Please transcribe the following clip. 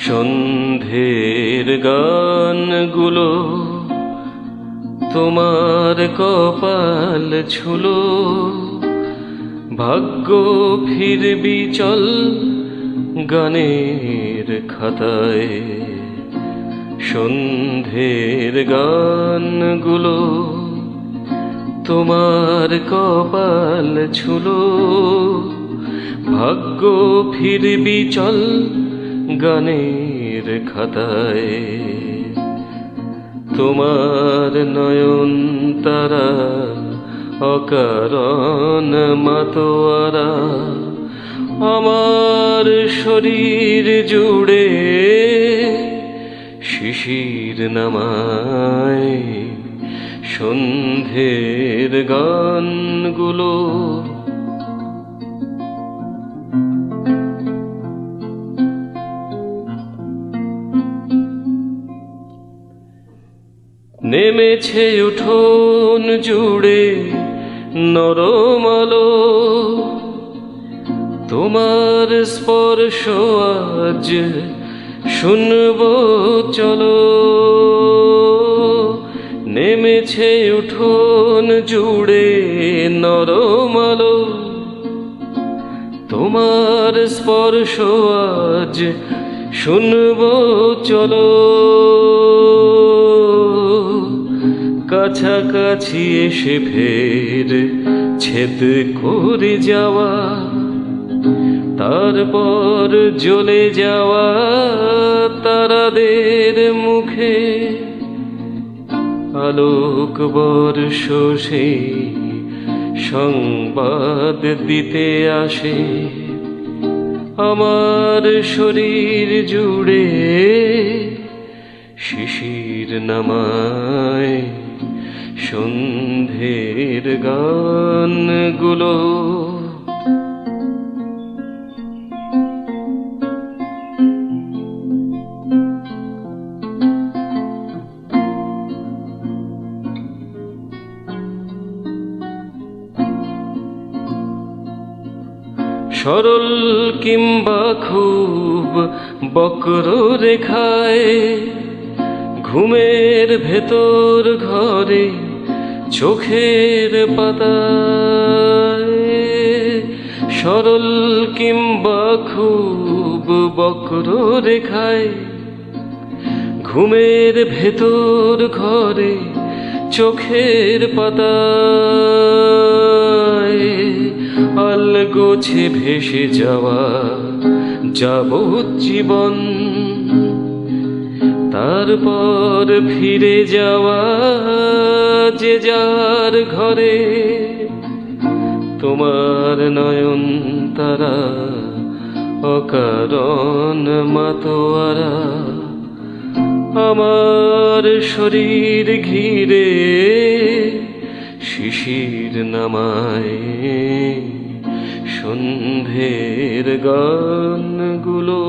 সন্ধের গানগুলো তোমার কপাল ছুলো, ভাগ্য ফিরবি চল গানের খাতায়। সন্ধের গানগুলো তোমার কপাল ছুলো, ভাগ্য ফিরবি চল গানের খাতায়। তোমার নয়ন তারা অকারণ মাতোয়ারা, আমার শরীর জুড়ে শিশির নামায়। সন্ধের গানগুলো নেমেছে উঠোন জুড়ে নরম আলো, তোমার স্পর্শ আজ শুনব চলো। নেমেছে উঠোন জুড়ে নরম আলো, তোমার স্পর্শ আজ শুনব চলো। কাছাকাছি এসে ফের ছেদ করে যাওয়া, তারপর জ্বলে যাওয়া তারাদের মুখে আলোক বর্ষ সেই সংবাদ দিতে আসে। আমার শরীর জুড়ে শিশির নামায়। সন্ধের গানগুলো সরল কিংবা খুব বক্র রেখায়, ঘুমের ভেতর ঘরে চোখের পাতায়। সরল কিংবা খুব বক্র রেখায়, ঘুমের ভেতর ঘরে চোখের পাতায়। আলগোছে ভেসে যাওয়া যাবজ্জীবন, তারপর ফিরে যাওয়া যে যার ঘরে। তোমার নয়ন তারা অকারণ মাতোয়ারা, আমার শরীর ঘিরে শিশির নামায়। সন্ধের গানগুলো